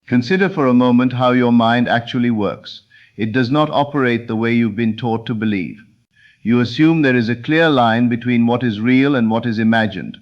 Consider for a moment how your mind actually works. It does not operate the way you've been taught to believe. You assume there is a clear line between what is real and what is imagined,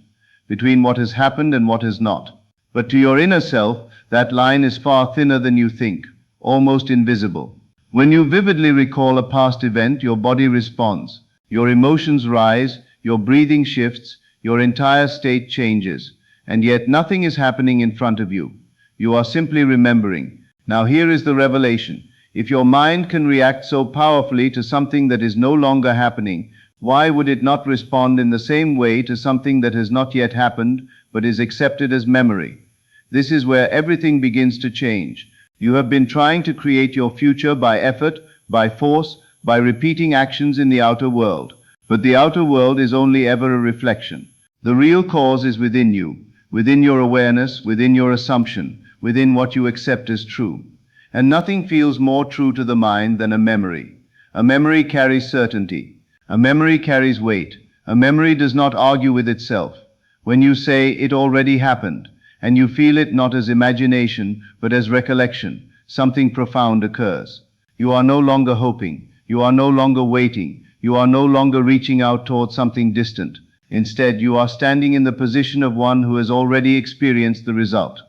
between what has happened and what has not. But to your inner self, that line is far thinner than you think, almost invisible. When you vividly recall a past event, your body responds, your emotions rise, your breathing shifts, your entire state changes, and yet nothing is happening in front of you. You are simply remembering. Now here is the revelation. If your mind can react so powerfully to something that is no longer happening, why would it not respond in the same way to something that has not yet happened, but is accepted as memory? This is where everything begins to change. You have been trying to create your future by effort, by force, by repeating actions in the outer world. But the outer world is only ever a reflection. The real cause is within you, within your awareness, within your assumption, within what you accept as true. And nothing feels more true to the mind than a memory. A memory carries certainty. A memory carries weight. A memory does not argue with itself. When you say it already happened, and you feel it not as imagination, but as recollection, something profound occurs. You are no longer hoping. You are no longer waiting. You are no longer reaching out towards something distant. Instead, you are standing in the position of one who has already experienced the result.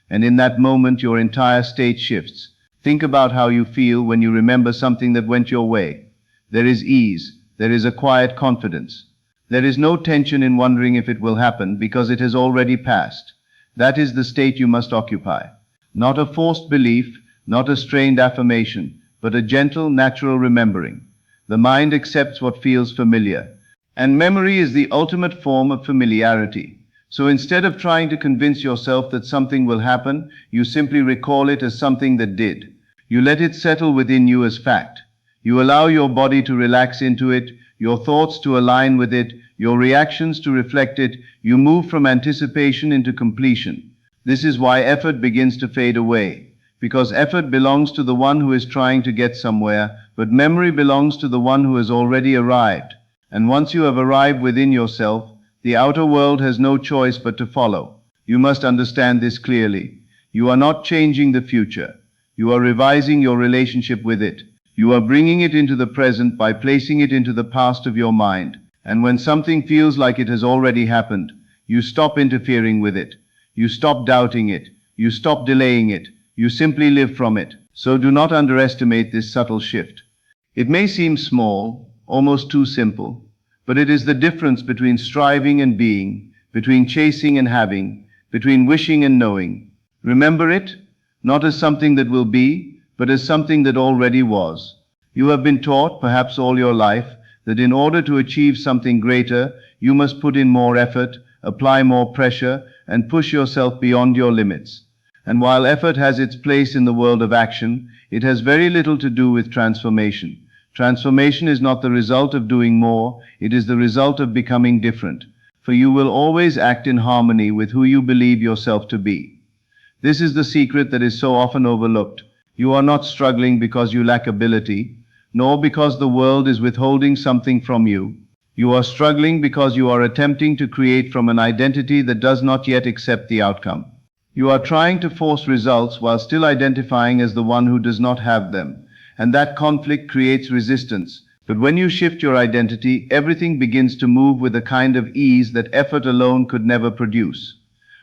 And in that moment, your entire state shifts. Think about how you feel when you remember something that went your way. There is ease. There is a quiet confidence. There is no tension in wondering if it will happen because it has already passed. That is the state you must occupy. Not a forced belief, not a strained affirmation, but a gentle, natural remembering. The mind accepts what feels familiar. And memory is the ultimate form of familiarity. So instead of trying to convince yourself that something will happen, you simply recall it as something that did. You let it settle within you as fact. You allow your body to relax into it, your thoughts to align with it, your reactions to reflect it. You move from anticipation into completion. This is why effort begins to fade away. Because effort belongs to the one who is trying to get somewhere, but memory belongs to the one who has already arrived. And once you have arrived within yourself, the outer world has no choice but to follow. You must understand this clearly. You are not changing the future. You are revising your relationship with it. You are bringing it into the present by placing it into the past of your mind. And when something feels like it has already happened, you stop interfering with it. You stop doubting it. You stop delaying it. You simply live from it. So do not underestimate this subtle shift. It may seem small, almost too simple, but it is the difference between striving and being, between chasing and having, between wishing and knowing. Remember it, not as something that will be, but as something that already was. You have been taught, perhaps all your life, that in order to achieve something greater, you must put in more effort, apply more pressure, and push yourself beyond your limits. And while effort has its place in the world of action, it has very little to do with transformation. Transformation is not the result of doing more, it is the result of becoming different. For you will always act in harmony with who you believe yourself to be. This is the secret that is so often overlooked. You are not struggling because you lack ability, nor because the world is withholding something from you. You are struggling because you are attempting to create from an identity that does not yet accept the outcome. You are trying to force results while still identifying as the one who does not have them. And that conflict creates resistance. But when you shift your identity, everything begins to move with a kind of ease that effort alone could never produce.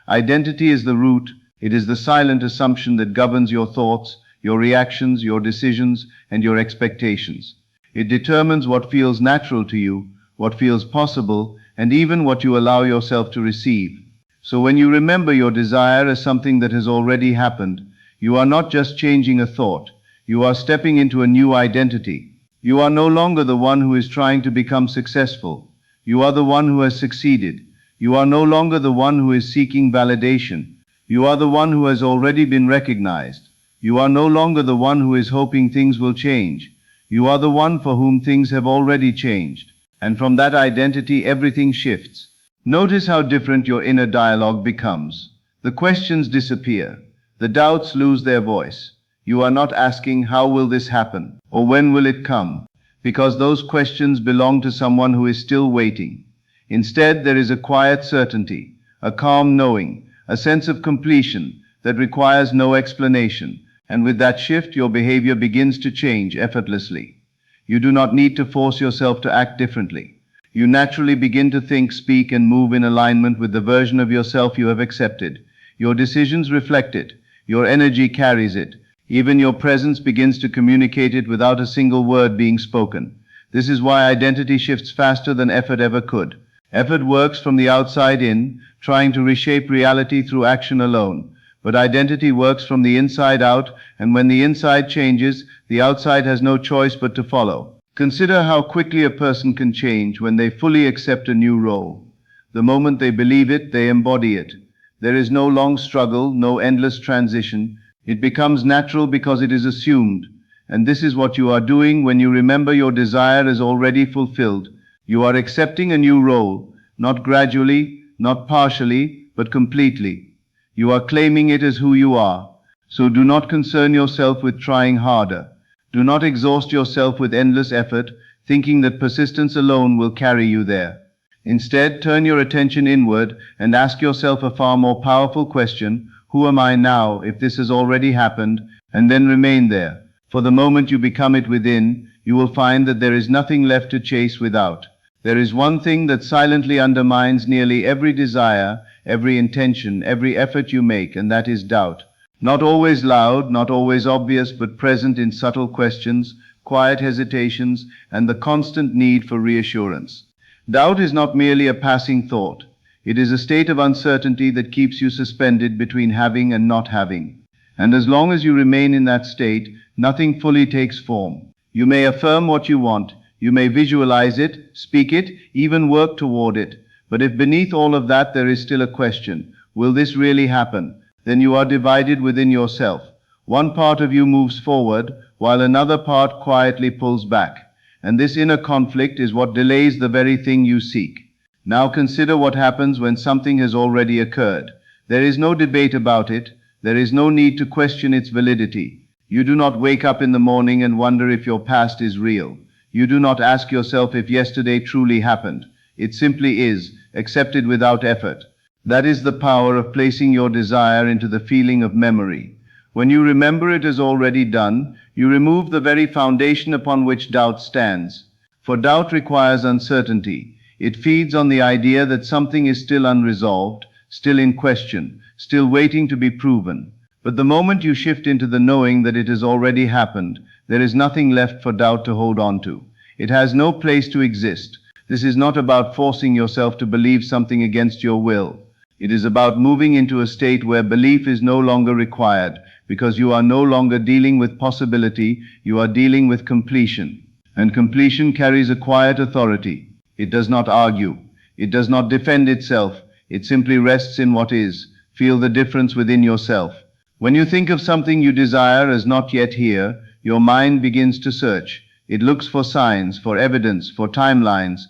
Identity is the root. It is the silent assumption that governs your thoughts, your reactions, your decisions, and your expectations. It determines what feels natural to you, what feels possible, and even what you allow yourself to receive. So when you remember your desire as something that has already happened, you are not just changing a thought. You are stepping into a new identity. You are no longer the one who is trying to become successful. You are the one who has succeeded. You are no longer the one who is seeking validation. You are the one who has already been recognized. You are no longer the one who is hoping things will change. You are the one for whom things have already changed. And from that identity, everything shifts. Notice how different your inner dialogue becomes. The questions disappear. The doubts lose their voice. You are not asking, how will this happen? Or when will it come? Because those questions belong to someone who is still waiting. Instead, there is a quiet certainty, a calm knowing, a sense of completion, that requires no explanation, and with that shift, your behavior begins to change effortlessly. You do not need to force yourself to act differently. You naturally begin to think, speak, and move in alignment with the version of yourself you have accepted. Your decisions reflect it. Your energy carries it. Even your presence begins to communicate it without a single word being spoken. This is why identity shifts faster than effort ever could. Effort works from the outside in, trying to reshape reality through action alone. But identity works from the inside out, and when the inside changes, the outside has no choice but to follow. Consider how quickly a person can change when they fully accept a new role. The moment they believe it, they embody it. There is no long struggle, no endless transition. It becomes natural because it is assumed. And this is what you are doing when you remember your desire is already fulfilled. You are accepting a new role, not gradually, not partially, but completely. You are claiming it as who you are. So do not concern yourself with trying harder. Do not exhaust yourself with endless effort, thinking that persistence alone will carry you there. Instead, turn your attention inward and ask yourself a far more powerful question: who am I now if this has already happened? And then remain there. For the moment you become it within, you will find that there is nothing left to chase without. There is one thing that silently undermines nearly every desire, every intention, every effort you make, and that is doubt. Not always loud, not always obvious, but present in subtle questions, quiet hesitations, and the constant need for reassurance. Doubt is not merely a passing thought. It is a state of uncertainty that keeps you suspended between having and not having. And as long as you remain in that state, nothing fully takes form. You may affirm what you want, you may visualize it, speak it, even work toward it. But if beneath all of that there is still a question, will this really happen? Then you are divided within yourself. One part of you moves forward, while another part quietly pulls back. And this inner conflict is what delays the very thing you seek. Now consider what happens when something has already occurred. There is no debate about it. There is no need to question its validity. You do not wake up in the morning and wonder if your past is real. You do not ask yourself if yesterday truly happened. It simply is, accepted without effort. That is the power of placing your desire into the feeling of memory. When you remember it as already done, you remove the very foundation upon which doubt stands. For doubt requires uncertainty. It feeds on the idea that something is still unresolved, still in question, still waiting to be proven. But the moment you shift into the knowing that it has already happened, there is nothing left for doubt to hold on to. It has no place to exist. This is not about forcing yourself to believe something against your will. It is about moving into a state where belief is no longer required, because you are no longer dealing with possibility, you are dealing with completion. And completion carries a quiet authority. It does not argue. It does not defend itself. It simply rests in what is. Feel the difference within yourself. When you think of something you desire as not yet here, your mind begins to search. It looks for signs, for evidence, for timelines.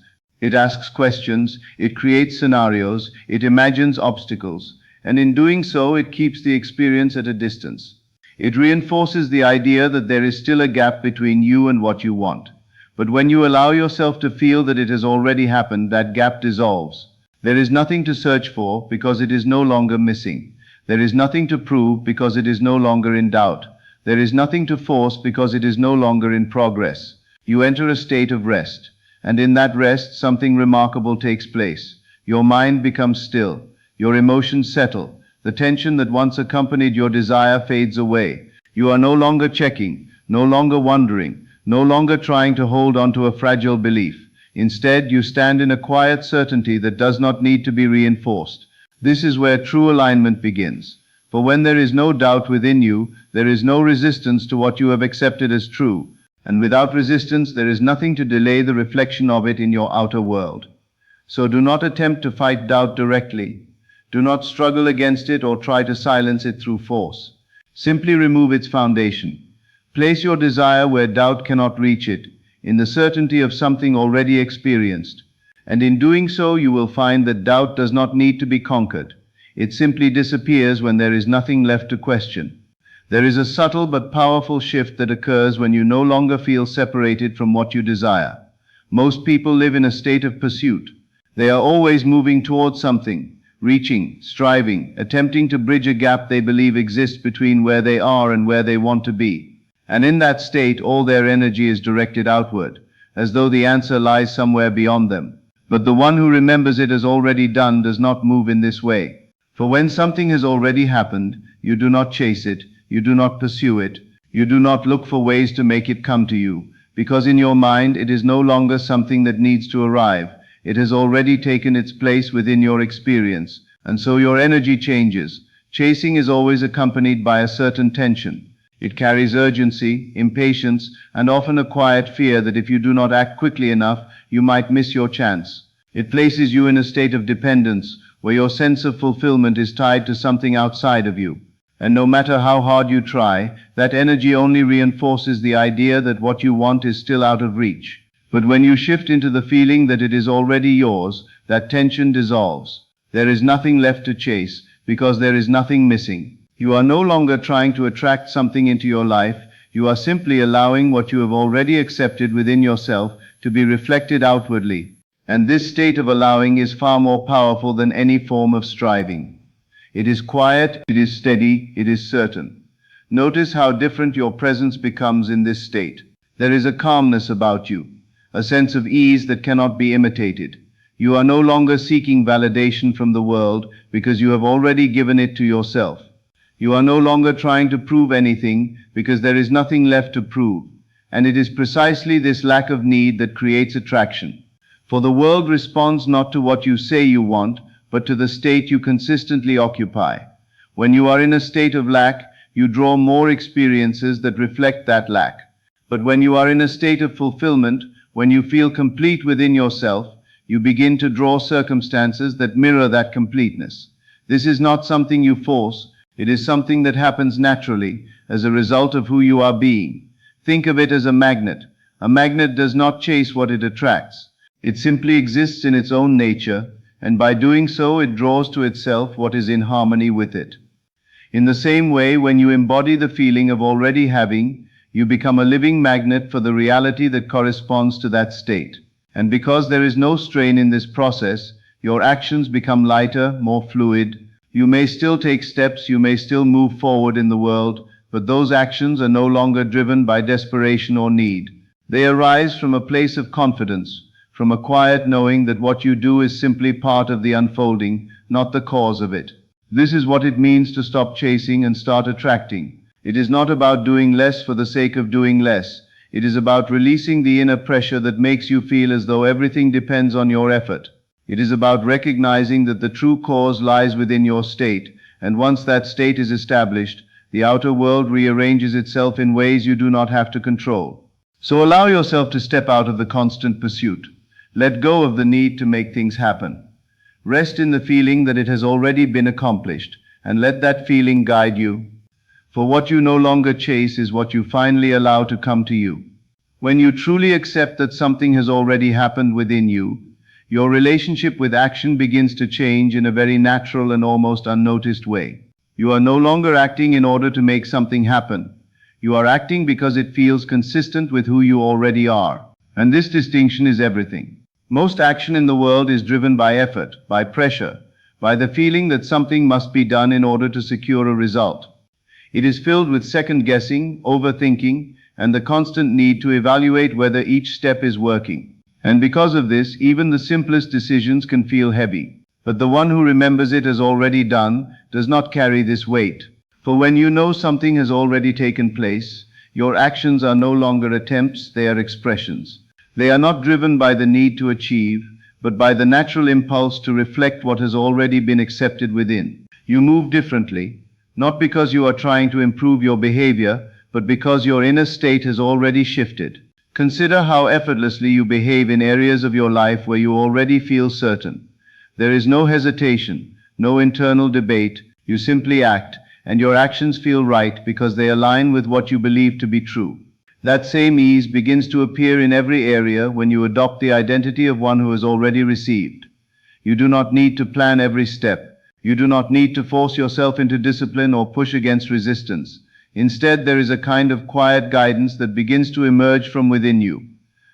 It asks questions, it creates scenarios, it imagines obstacles, and in doing so it keeps the experience at a distance. It reinforces the idea that there is still a gap between you and what you want. But when you allow yourself to feel that it has already happened, that gap dissolves. There is nothing to search for because it is no longer missing. There is nothing to prove because it is no longer in doubt. There is nothing to force because it is no longer in progress. You enter a state of rest. And in that rest, something remarkable takes place. Your mind becomes still. Your emotions settle. The tension that once accompanied your desire fades away. You are no longer checking, no longer wondering, no longer trying to hold on to a fragile belief. Instead, you stand in a quiet certainty that does not need to be reinforced. This is where true alignment begins. For when there is no doubt within you, there is no resistance to what you have accepted as true. And without resistance, there is nothing to delay the reflection of it in your outer world. So do not attempt to fight doubt directly. Do not struggle against it or try to silence it through force. Simply remove its foundation. Place your desire where doubt cannot reach it, in the certainty of something already experienced. And in doing so, you will find that doubt does not need to be conquered. It simply disappears when there is nothing left to question. There is a subtle but powerful shift that occurs when you no longer feel separated from what you desire. Most people live in a state of pursuit. They are always moving towards something, reaching, striving, attempting to bridge a gap they believe exists between where they are and where they want to be. And in that state, all their energy is directed outward, as though the answer lies somewhere beyond them. But the one who remembers it as already done does not move in this way. For when something has already happened, you do not chase it, you do not pursue it, you do not look for ways to make it come to you, because in your mind it is no longer something that needs to arrive. It has already taken its place within your experience, and so your energy changes. Chasing is always accompanied by a certain tension. It carries urgency, impatience, and often a quiet fear that if you do not act quickly enough, you might miss your chance. It places you in a state of dependence, where your sense of fulfillment is tied to something outside of you. And no matter how hard you try, that energy only reinforces the idea that what you want is still out of reach. But when you shift into the feeling that it is already yours, that tension dissolves. There is nothing left to chase, because there is nothing missing. You are no longer trying to attract something into your life, you are simply allowing what you have already accepted within yourself to be reflected outwardly. And this state of allowing is far more powerful than any form of striving. It is quiet, it is steady, it is certain. Notice how different your presence becomes in this state. There is a calmness about you, a sense of ease that cannot be imitated. You are no longer seeking validation from the world because you have already given it to yourself. You are no longer trying to prove anything because there is nothing left to prove. And it is precisely this lack of need that creates attraction. For the world responds not to what you say you want, but to the state you consistently occupy. When you are in a state of lack, you draw more experiences that reflect that lack. But when you are in a state of fulfillment, when you feel complete within yourself, you begin to draw circumstances that mirror that completeness. This is not something you force. It is something that happens naturally as a result of who you are being. Think of it as a magnet. A magnet does not chase what it attracts. It simply exists in its own nature, and by doing so it draws to itself what is in harmony with it. In the same way, when you embody the feeling of already having, you become a living magnet for the reality that corresponds to that state. And because there is no strain in this process, your actions become lighter, more fluid. You may still take steps, you may still move forward in the world, but those actions are no longer driven by desperation or need. They arise from a place of confidence, from a quiet knowing that what you do is simply part of the unfolding, not the cause of it. This is what it means to stop chasing and start attracting. It is not about doing less for the sake of doing less. It is about releasing the inner pressure that makes you feel as though everything depends on your effort. It is about recognizing that the true cause lies within your state, and once that state is established, the outer world rearranges itself in ways you do not have to control. So allow yourself to step out of the constant pursuit. Let go of the need to make things happen. Rest in the feeling that it has already been accomplished, and let that feeling guide you. For what you no longer chase is what you finally allow to come to you. When you truly accept that something has already happened within you, your relationship with action begins to change in a very natural and almost unnoticed way. You are no longer acting in order to make something happen. You are acting because it feels consistent with who you already are. And this distinction is everything. Most action in the world is driven by effort, by pressure, by the feeling that something must be done in order to secure a result. It is filled with second-guessing, overthinking, and the constant need to evaluate whether each step is working. And because of this, even the simplest decisions can feel heavy. But the one who remembers it as already done does not carry this weight. For when you know something has already taken place, your actions are no longer attempts, they are expressions. They are not driven by the need to achieve, but by the natural impulse to reflect what has already been accepted within. You move differently, not because you are trying to improve your behavior, but because your inner state has already shifted. Consider how effortlessly you behave in areas of your life where you already feel certain. There is no hesitation, no internal debate, you simply act, and your actions feel right because they align with what you believe to be true. That same ease begins to appear in every area when you adopt the identity of one who has already received. You do not need to plan every step. You do not need to force yourself into discipline or push against resistance. Instead, there is a kind of quiet guidance that begins to emerge from within you.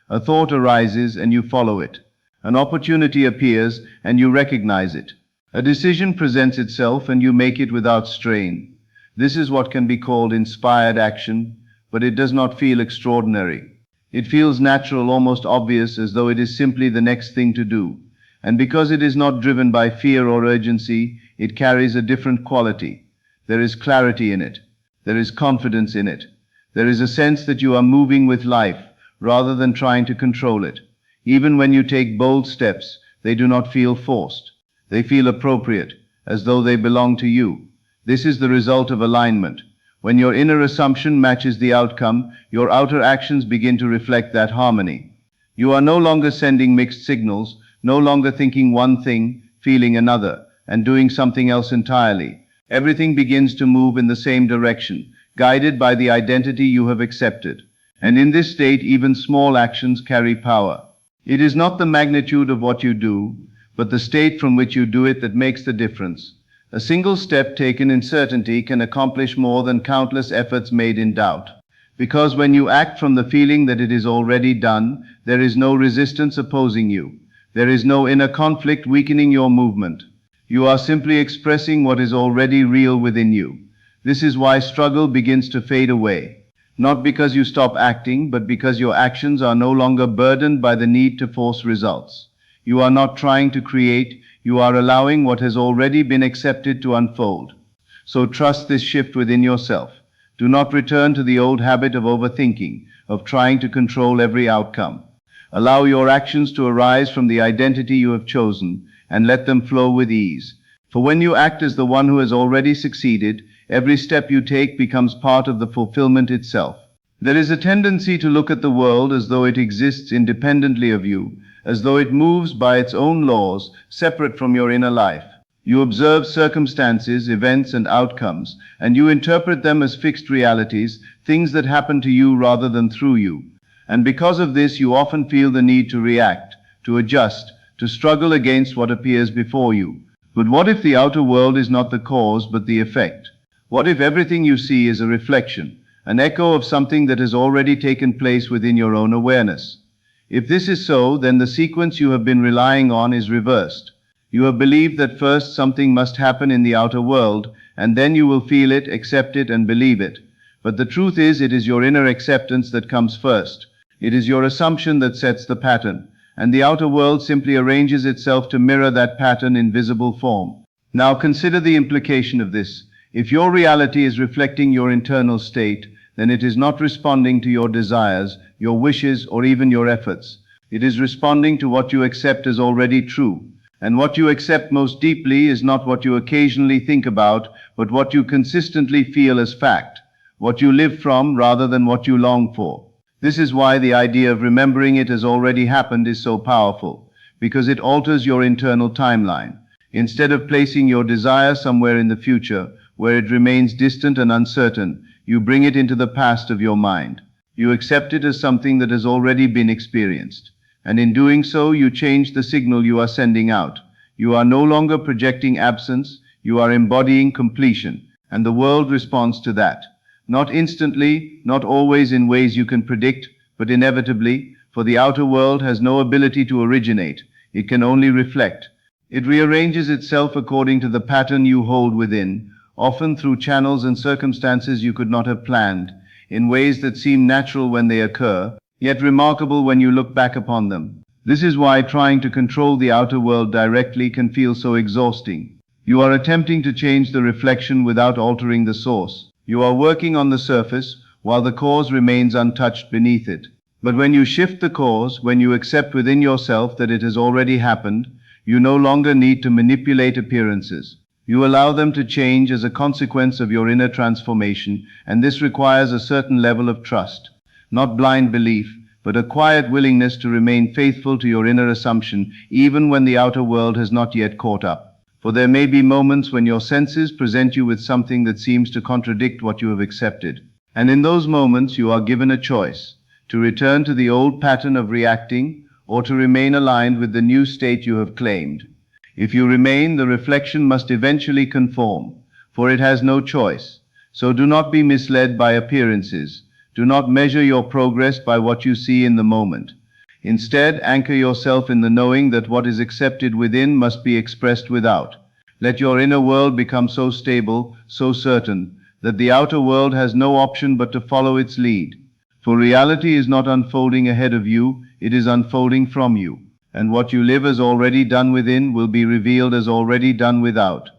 A thought arises and you follow it. An opportunity appears and you recognize it. A decision presents itself and you make it without strain. This is what can be called inspired action, but it does not feel extraordinary. It feels natural, almost obvious, as though it is simply the next thing to do. And because it is not driven by fear or urgency, it carries a different quality. There is clarity in it. There is confidence in it. There is a sense that you are moving with life, rather than trying to control it. Even when you take bold steps, they do not feel forced. They feel appropriate, as though they belong to you. This is the result of alignment. When your inner assumption matches the outcome, your outer actions begin to reflect that harmony. You are no longer sending mixed signals, no longer thinking one thing, feeling another, and doing something else entirely. Everything begins to move in the same direction, guided by the identity you have accepted. And in this state, even small actions carry power. It is not the magnitude of what you do, but the state from which you do it that makes the difference. A single step taken in certainty can accomplish more than countless efforts made in doubt. Because when you act from the feeling that it is already done, there is no resistance opposing you. There is no inner conflict weakening your movement. You are simply expressing what is already real within you. This is why struggle begins to fade away. Not because you stop acting, but because your actions are no longer burdened by the need to force results. You are not trying to create, you are allowing what has already been accepted to unfold. So trust this shift within yourself. Do not return to the old habit of overthinking, of trying to control every outcome. Allow your actions to arise from the identity you have chosen, and let them flow with ease. For when you act as the one who has already succeeded, every step you take becomes part of the fulfillment itself. There is a tendency to look at the world as though it exists independently of you, as though it moves by its own laws, separate from your inner life. You observe circumstances, events, and outcomes, and you interpret them as fixed realities, things that happen to you rather than through you. And because of this, you often feel the need to react, to adjust, to struggle against what appears before you. But what if the outer world is not the cause, but the effect? What if everything you see is a reflection, an echo of something that has already taken place within your own awareness? If this is so, then the sequence you have been relying on is reversed. You have believed that first something must happen in the outer world, and then you will feel it, accept it, and believe it. But the truth is, it is your inner acceptance that comes first. It is your assumption that sets the pattern, and the outer world simply arranges itself to mirror that pattern in visible form. Now consider the implication of this. If your reality is reflecting your internal state, then it is not responding to your desires, your wishes, or even your efforts. It is responding to what you accept as already true. And what you accept most deeply is not what you occasionally think about, but what you consistently feel as fact, what you live from rather than what you long for. This is why the idea of remembering it as already happened is so powerful, because it alters your internal timeline. Instead of placing your desire somewhere in the future, where it remains distant and uncertain, you bring it into the past of your mind. You accept it as something that has already been experienced. And in doing so, you change the signal you are sending out. You are no longer projecting absence, you are embodying completion, and the world responds to that. Not instantly, not always in ways you can predict, but inevitably, for the outer world has no ability to originate, it can only reflect. It rearranges itself according to the pattern you hold within, often through channels and circumstances you could not have planned, in ways that seem natural when they occur, yet remarkable when you look back upon them. This is why trying to control the outer world directly can feel so exhausting. You are attempting to change the reflection without altering the source. You are working on the surface, while the cause remains untouched beneath it. But when you shift the cause, when you accept within yourself that it has already happened, you no longer need to manipulate appearances. You allow them to change as a consequence of your inner transformation, and this requires a certain level of trust. Not blind belief, but a quiet willingness to remain faithful to your inner assumption, even when the outer world has not yet caught up. For there may be moments when your senses present you with something that seems to contradict what you have accepted. And in those moments you are given a choice, to return to the old pattern of reacting, or to remain aligned with the new state you have claimed. If you remain, the reflection must eventually conform, for it has no choice. So do not be misled by appearances. Do not measure your progress by what you see in the moment. Instead, anchor yourself in the knowing that what is accepted within must be expressed without. Let your inner world become so stable, so certain, that the outer world has no option but to follow its lead. For reality is not unfolding ahead of you, it is unfolding from you. And what you live as already done within will be revealed as already done without.